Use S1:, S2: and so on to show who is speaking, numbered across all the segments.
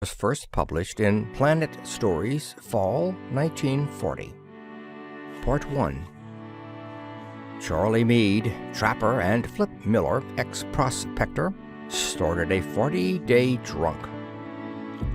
S1: was first published in Planet Stories, Fall 1940. Part 1. Charlie Meade, trapper, and Flip Miller, ex-prospector, started a 40-day drunk.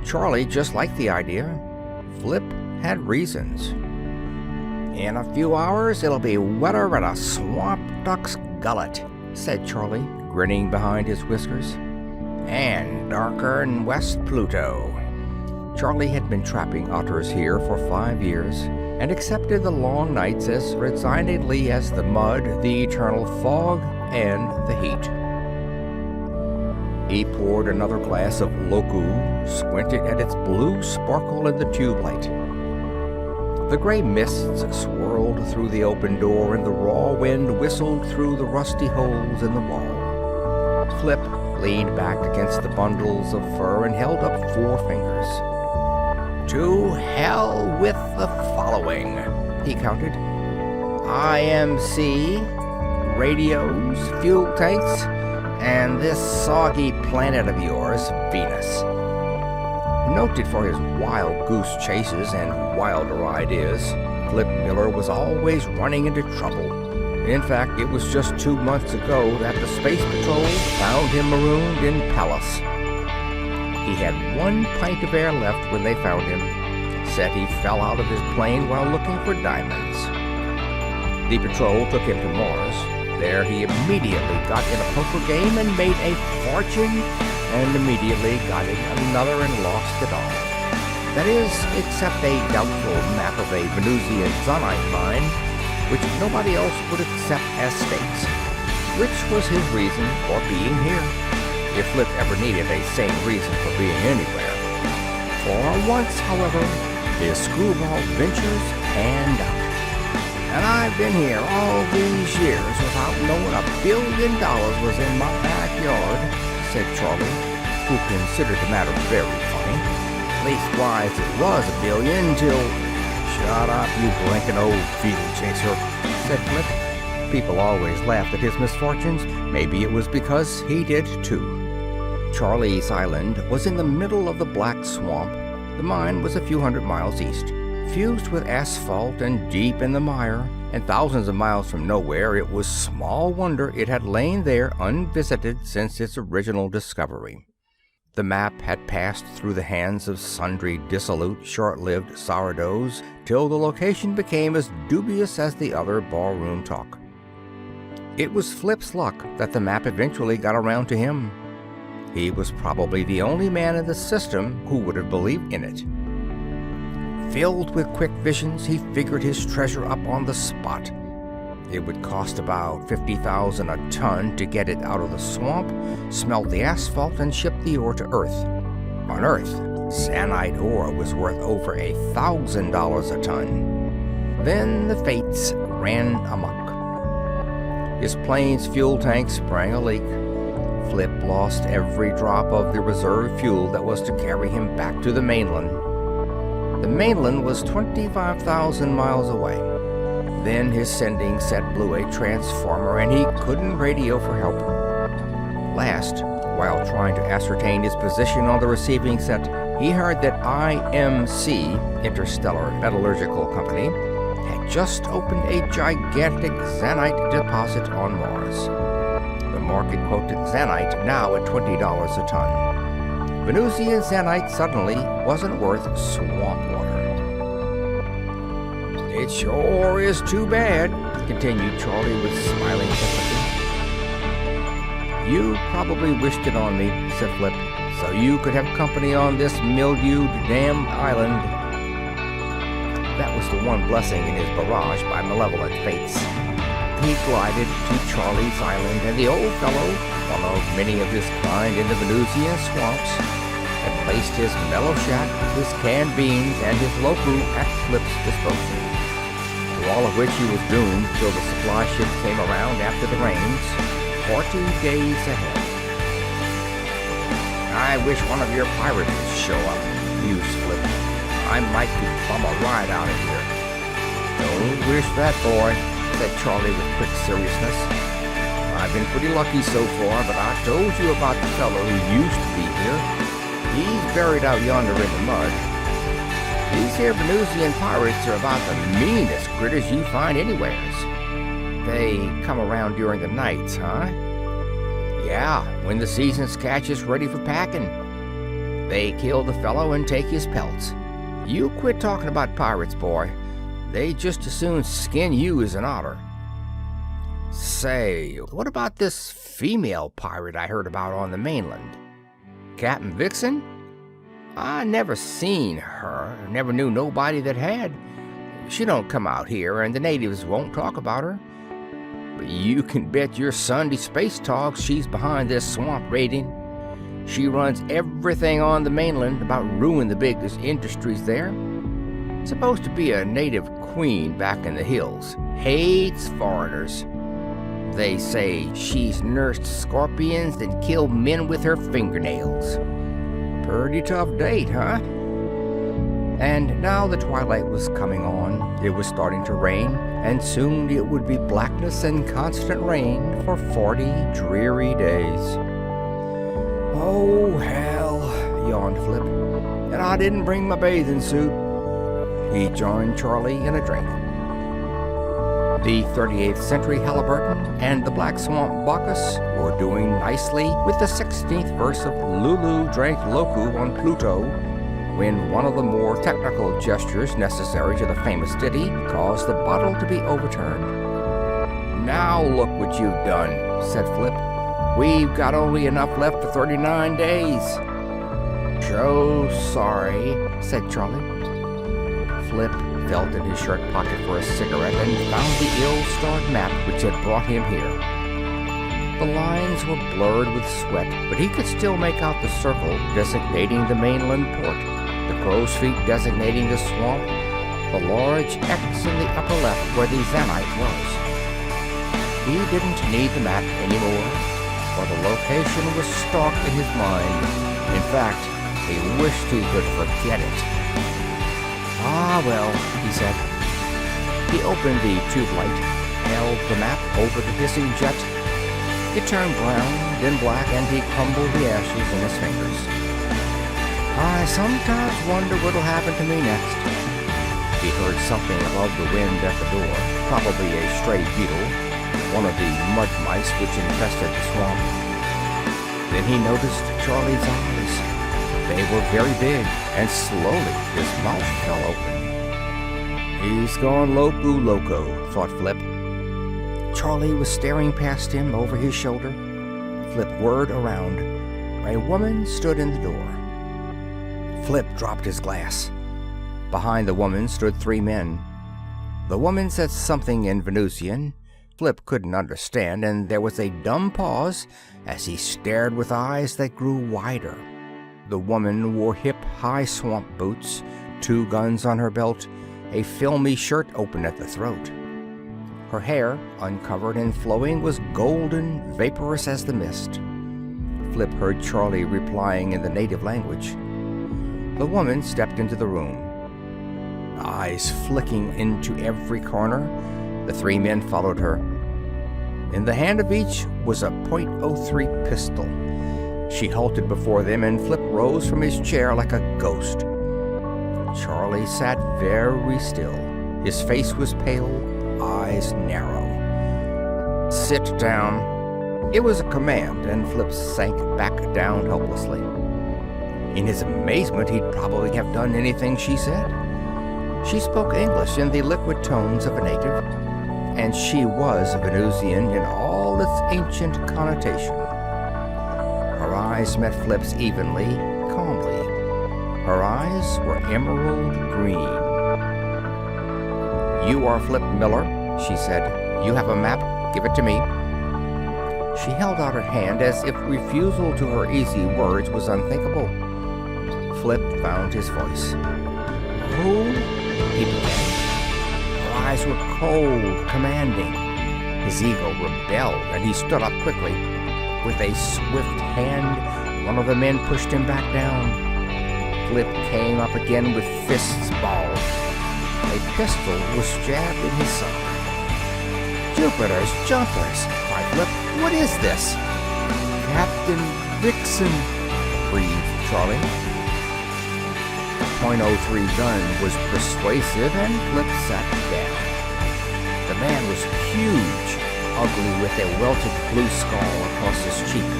S1: Charlie just liked the idea. Flip had reasons. "In a few hours, it'll be wetter than a swamp duck's gullet," said Charlie, grinning behind his whiskers. "And darker than West Pluto." Charlie had been trapping otters here for 5 years and accepted the long nights as resignedly as the mud, the eternal fog, and the heat. He poured another glass of Loku, squinted at its blue sparkle in the tube light. The gray mists swirled through the open door and the raw wind whistled through the rusty holes in the wall. Flip leaned back against the bundles of fur and held up 4 fingers. "To hell with the following," he counted. "IMC, radios, fuel tanks, and this soggy planet of yours, Venus." Noted for his wild goose chases and wilder ideas, Flip Miller was always running into trouble. In fact, it was just 2 months ago that the Space Patrol found him marooned in Pallas. He had 1 pint of air left when they found him. Said he fell out of his plane while looking for diamonds. The patrol took him to Mars. There he immediately got in a poker game and made a fortune, and immediately got in another and lost it all. That is, except a doubtful map of a Venusian zonite mine, which nobody else would accept as stakes, which was his reason for being here, if Flip ever needed a sane reason for being anywhere. For once, however, his screwball ventures panned out. "And I've been here all these years without knowing $1 billion was in my backyard," said Charlie, who considered the matter very funny. "Leastwise, it was $1 billion till—" "Shut up, you blinking old field chaser," said Flip. People always laughed at his misfortunes. Maybe it was because he did too. Charlie's Island was in the middle of the Black Swamp. The mine was a few hundred miles east. Fused with asphalt and deep in the mire, and thousands of miles from nowhere, it was small wonder it had lain there unvisited since its original discovery. The map had passed through the hands of sundry dissolute, short-lived sourdoughs till the location became as dubious as the other ballroom talk. It was Flip's luck that the map eventually got around to him. He was probably the only man in the system who would have believed in it. Filled with quick visions, he figured his treasure up on the spot. It would cost about $50,000 a ton to get it out of the swamp, smelt the asphalt, and ship the ore to Earth. On Earth, sanite ore was worth over $1,000 a ton. Then the fates ran amok. His plane's fuel tank sprang a leak. Flip lost every drop of the reserve fuel that was to carry him back to the mainland. The mainland was 25,000 miles away. Then his sending set blew a transformer and he couldn't radio for help. Last, while trying to ascertain his position on the receiving set, he heard that IMC, Interstellar Metallurgical Company, had just opened a gigantic Zanite deposit on Mars. The market quoted Zanite now at $20 a ton. Venusian Zanite suddenly wasn't worth swamp water. "It sure is too bad," continued Charlie with smiling sympathy. "You probably wished it on me," said Flip, "so you could have company on this mildewed damn island." That was the one blessing in his barrage by malevolent fates. He glided to Charlie's Island, and the old fellow, one of many of his kind in the Venusian swamps, had placed his mellow shack, his canned beans, and his Loku at Flip's disposal. To all of which he was doomed till the supply ship came around after the rains, 40 days ahead. "I wish one of your pirates would show up," mused Flip. "I might could bum a ride out of here." "Don't wish that, boy," said Charlie with quick seriousness. "I've been pretty lucky so far, but I told you about the fellow who used to be here. He's buried out yonder in the mud. These here Venusian pirates are about the meanest critters you find anywheres. They come around during the nights, huh? Yeah, when the season's catch is ready for packing. They kill the fellow and take his pelts. You quit talking about pirates, boy. They just as soon skin you as an otter. Say, what about this female pirate I heard about on the mainland? Captain Vixen? I never seen her, never knew nobody that had. She don't come out here, and the natives won't talk about her. But you can bet your Sunday space talks she's behind this swamp raiding. She runs everything on the mainland about ruining the biggest industries there. Supposed to be a native queen back in the hills. Hates foreigners. They say she's nursed scorpions and killed men with her fingernails. Pretty tough date, huh? And now the twilight was coming on. It was starting to rain, and soon it would be blackness and constant rain for 40 dreary days. Oh, hell, yawned Flip. And I didn't bring my bathing suit. He joined Charlie in a drink. The 38th century Halliburton and the Black Swamp Bacchus were doing nicely with the 16th verse of Lulu Drank Loku on Pluto, when one of the more technical gestures necessary to the famous ditty caused the bottle to be overturned. Now look what you've done, said Flip. We've got only enough left for 39 days. So sorry, said Charlie. Flip felt in his shirt pocket for a cigarette and found the ill-starred map which had brought him here. The lines were blurred with sweat, but he could still make out the circle designating the mainland port, the crow's feet designating the swamp, the large X in the upper left where the Zanite was. He didn't need the map anymore, for the location was stark in his mind. In fact, he wished he could forget it. Ah, well, he said. He opened the tube light, held the map over the hissing jet. It turned brown, then black, and he crumbled the ashes in his fingers. I sometimes wonder what'll happen to me next. He heard something above the wind at the door, probably a stray beetle, one of the mud mice which infested the swamp. Then he noticed Charlie's eyes. They were very big, and slowly his mouth fell open. He's gone loco, thought Flip. Charlie was staring past him over his shoulder. Flip whirled around. A woman stood in the door. Flip dropped his glass. Behind the woman stood 3 men. The woman said something in Venusian. Flip couldn't understand, and there was a dumb pause as he stared with eyes that grew wider. The woman wore hip-high swamp boots, 2 guns on her belt, a filmy shirt open at the throat. Her hair, uncovered and flowing, was golden, vaporous as the mist. Flip heard Charlie replying in the native language. The woman stepped into the room. Eyes flicking into every corner, the 3 men followed her. In the hand of each was a .03 pistol. She halted before them, and Flip rose from his chair like a ghost. Charlie sat very still. His face was pale, eyes narrow. Sit down. It was a command, and Flip sank back down helplessly. In his amazement, he'd probably have done anything she said. She spoke English in the liquid tones of a native, and she was Venusian in all its ancient connotation. Her eyes met Flip's evenly, calmly. Her eyes were emerald green. You are Flip Miller, she said. You have a map. Give it to me. She held out her hand as if refusal to her easy words was unthinkable. Flip found his voice. Who? He began. Her eyes were cold, commanding. His ego rebelled, and he stood up quickly. With a swift hand, one of the men pushed him back down. Flip came up again with fists balled. A pistol was jabbed in his side. Jupiter's jumpers, cried Flip. What is this? Captain Vixen, breathed Charlie. The .03 gun was persuasive, and Flip sat down. The man was huge, ugly, with a welted blue skull across his cheek.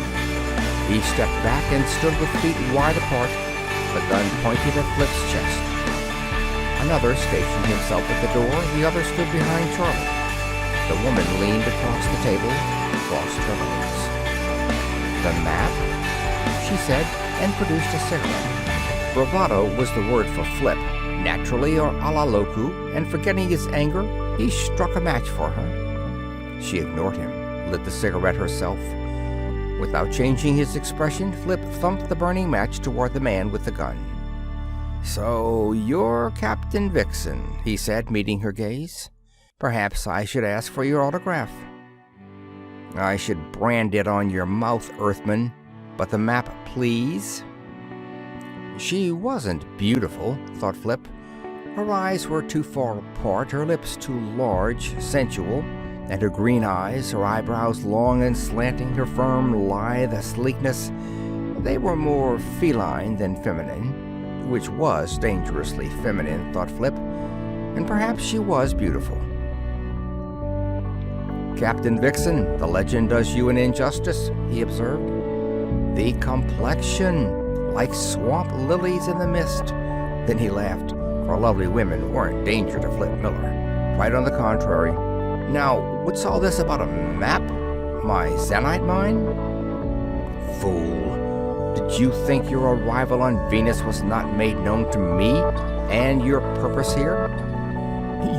S1: He stepped back and stood with feet wide apart, the gun pointed at Flip's chest. Another stationed himself at the door, the other stood behind Charlie. The woman leaned across the table, crossed her legs. "The map?" she said, and produced a cigarette. Bravado was the word for Flip, naturally or a la locu, and forgetting his anger, he struck a match for her. She ignored him, lit the cigarette herself. Without changing his expression, Flip thumped the burning match toward the man with the gun. "So you're Captain Vixen," he said, meeting her gaze. "Perhaps I should ask for your autograph." "I should brand it on your mouth, Earthman. But the map, please." She wasn't beautiful, thought Flip. Her eyes were too far apart, her lips too large, sensual, and her green eyes, her eyebrows long and slanting, her firm, lithe sleekness, they were more feline than feminine, which was dangerously feminine, thought Flip, and perhaps she was beautiful. "Captain Vixen, the legend does you an injustice," he observed. "The complexion, like swamp lilies in the mist." Then he laughed, for lovely women weren't danger to Flip Miller. Quite on the contrary. "Now, what's all this about a map? My Zanite mine?" "Fool! Did you think your arrival on Venus was not made known to me and your purpose here?"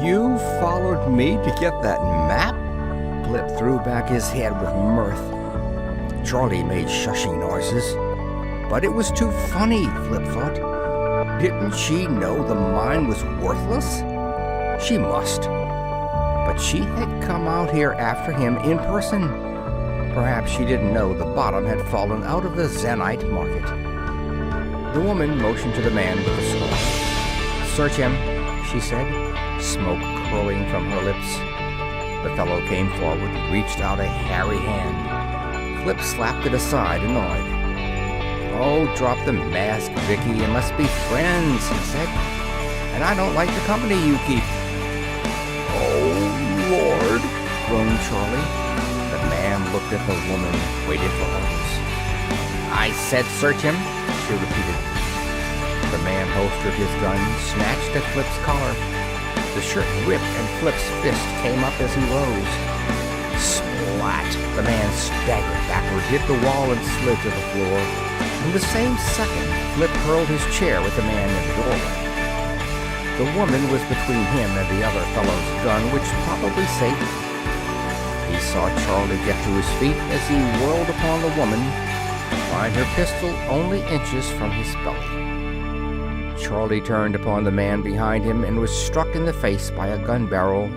S1: "You followed me to get that map?" Flip threw back his head with mirth. Charlie made shushing noises. But it was too funny, Flip thought. Didn't she know the mine was worthless? She must. But she had come out here after him in person. Perhaps she didn't know the bottom had fallen out of the Zanite market. The woman motioned to the man with the skull. "Search him," she said, smoke curling from her lips. The fellow came forward, reached out a hairy hand. Flip slapped it aside, annoyed. "Oh, drop the mask, Vicky, and let's be friends," he said. "And I don't like the company you keep." "Oh, Lord," groaned Charlie. The man looked at the woman, waited for orders. "I said search him," she repeated. The man holstered his gun, snatched at Flip's collar. The shirt ripped and Flip's fist came up as he rose. Splat! The man staggered backward, hit the wall, and slid to the floor. In the same second, Flip hurled his chair with the man in the doorway. The woman was between him and the other fellow's gun, which probably saved him. He saw Charlie get to his feet as he whirled upon the woman, find her pistol only inches from his belly. Charlie turned upon the man behind him and was struck in the face by a gun barrel.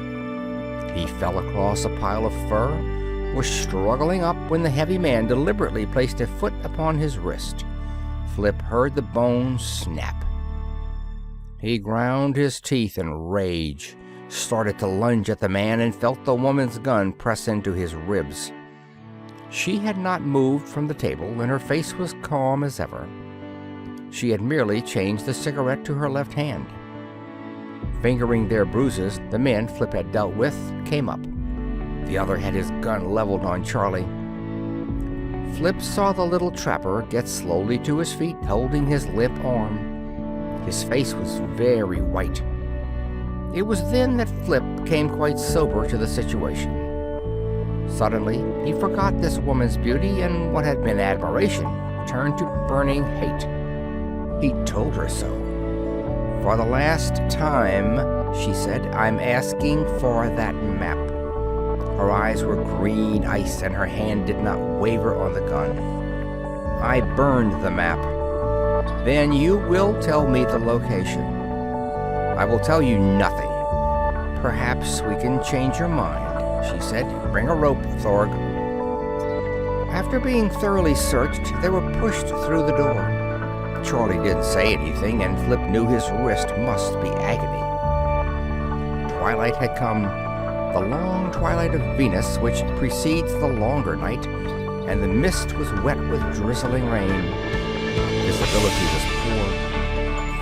S1: He fell across a pile of fur, was struggling up when the heavy man deliberately placed a foot upon his wrist. Flip heard the bone snap. He ground his teeth in rage, started to lunge at the man, and felt the woman's gun press into his ribs. She had not moved from the table, and her face was calm as ever. She had merely changed the cigarette to her left hand. Fingering their bruises, the men Flip had dealt with came up. The other had his gun leveled on Charlie. Flip saw the little trapper get slowly to his feet, holding his limp arm. His face was very white. It was then that Flip came quite sober to the situation. Suddenly, he forgot this woman's beauty, and what had been admiration turned to burning hate. He told her so. "For the last time," she said, "I'm asking for that map." Her eyes were green ice, and her hand did not waver on the gun. "I burned the map." "Then you will tell me the location." "I will tell you nothing." "Perhaps we can change your mind," she said. "Bring a rope, Thorg." After being thoroughly searched, they were pushed through the door. Charlie didn't say anything, and Flip knew his wrist must be agony. Twilight had come, the long twilight of Venus, which precedes the longer night, and the mist was wet with drizzling rain. Visibility was poor.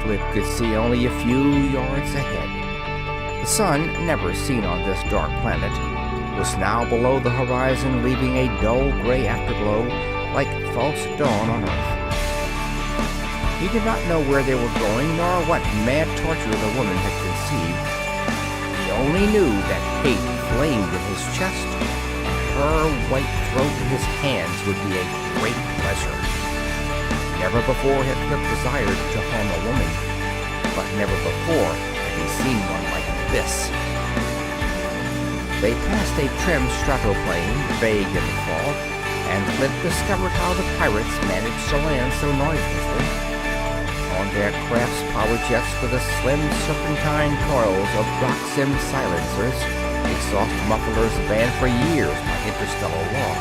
S1: Flip could see only a few yards ahead. The sun, never seen on this dark planet, was now below the horizon, leaving a dull gray afterglow like false dawn on Earth. He did not know where they were going, nor what mad torture the woman had conceived. He only knew that hate flamed in his chest, and her white throat in his hands would be a great pleasure. Never before had Flip desired to harm a woman, but never before had he seen one like this. They passed a trim stratoplane, vague in the fog, and Flip discovered how the pirates managed to land so noiselessly. On their craft's power jets were the slim serpentine coils of Roxim silencers, exhaust mufflers banned for years by interstellar law.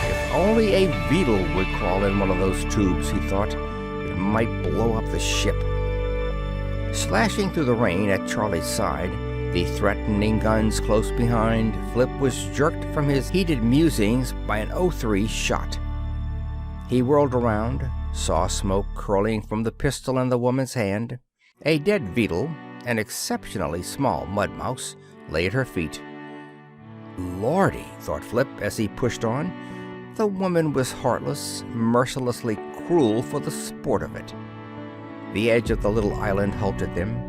S1: If only a beetle would crawl in one of those tubes, he thought, it might blow up the ship. Slashing through the rain at Charlie's side, the threatening guns close behind, Flip was jerked from his heated musings by an .03 shot. He whirled around, saw smoke curling from the pistol in the woman's hand. A dead beetle, an exceptionally small mud mouse, lay at her feet. Lordy, thought Flip as he pushed on. The woman was heartless, mercilessly cruel for the sport of it. The edge of the little island halted them.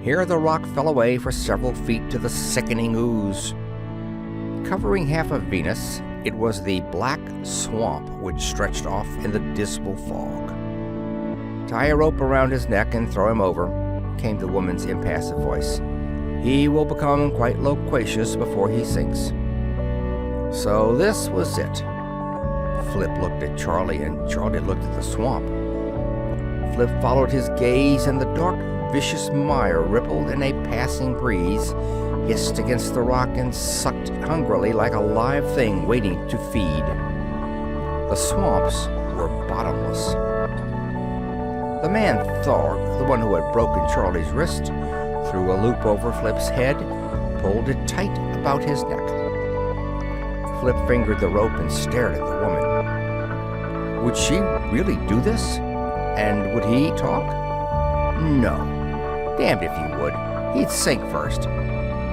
S1: Here the rock fell away for several feet to the sickening ooze. Covering half of Venus, it was the black swamp which stretched off in the dismal fog. Tie a rope around his neck and throw him over, came the woman's impassive voice. He will become quite loquacious before he sinks. So this was it. Flip looked at Charlie, and Charlie looked at the swamp. Flip followed his gaze, and the dark, vicious mire rippled in a passing breeze, hissed against the rock, and sucked hungrily like a live thing waiting to feed. The swamps were bottomless. The man Thor, the one who had broken Charlie's wrist, threw a loop over Flip's head, pulled it tight about his neck. Flip fingered the rope and stared at the woman. Would she really do this? And would he talk? No. Damned if he would. He'd sink first.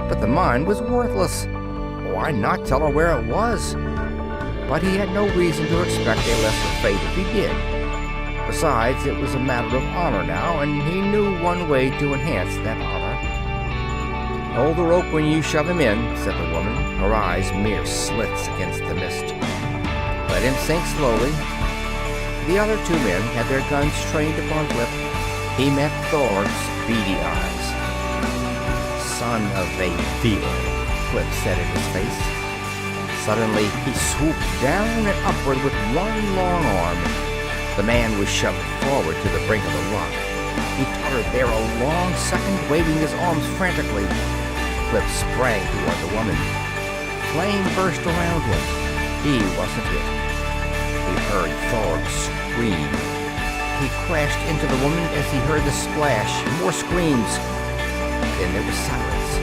S1: But the mine was worthless. Why not tell her where it was? But he had no reason to expect a lesser fate if he did. Besides, it was a matter of honor now, and he knew one way to enhance that honor. Hold the rope when you shove him in, said the woman, her eyes mere slits against the mist. Let him sink slowly. The other two men had their guns trained upon Flip. He met Thor's beady eyes. Son of a beetle, Flip said in his face. Suddenly, he swooped down and upward with one long arm. The man was shoved forward to the brink of the rock. He tottered there a long second, waving his arms frantically. Flip sprang toward the woman. Flame burst around him. He wasn't hit. He heard Thor scream. He crashed into the woman as he heard the splash, more screams. Then there was silence,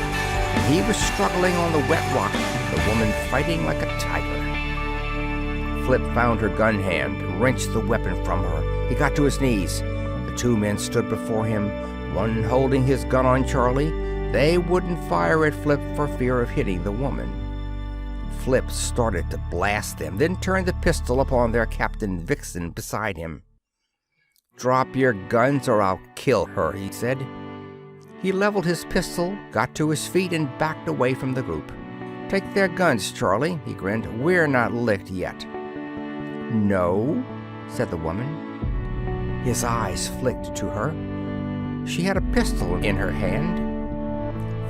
S1: and he was struggling on the wet rock, the woman fighting like a tiger. Flip found her gun hand, wrenched the weapon from her. He got to his knees. The two men stood before him, one holding his gun on Charlie. They wouldn't fire at Flip for fear of hitting the woman. Flip started to blast them, then turned the pistol upon their captain Vixen beside him. Drop your guns or I'll kill her, he said. He leveled his pistol, got to his feet, and backed away from the group. Take their guns, Charlie, he grinned. We're not licked yet. No, said the woman. His eyes flicked to her. She had a pistol in her hand.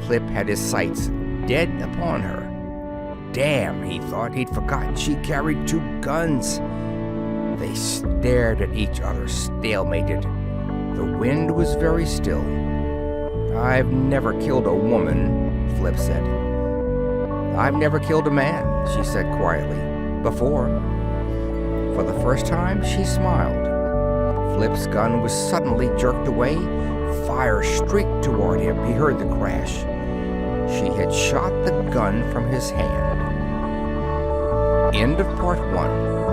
S1: Flip had his sights dead upon her. Damn, he thought, he'd forgotten she carried two guns. They stared at each other, stalemated. The wind was very still. I've never killed a woman, Flip said. I've never killed a man, she said quietly. Before. For the first time, she smiled. Flip's gun was suddenly jerked away. Fire streaked toward him. He heard the crash. She had shot the gun from his hand. End of part 1.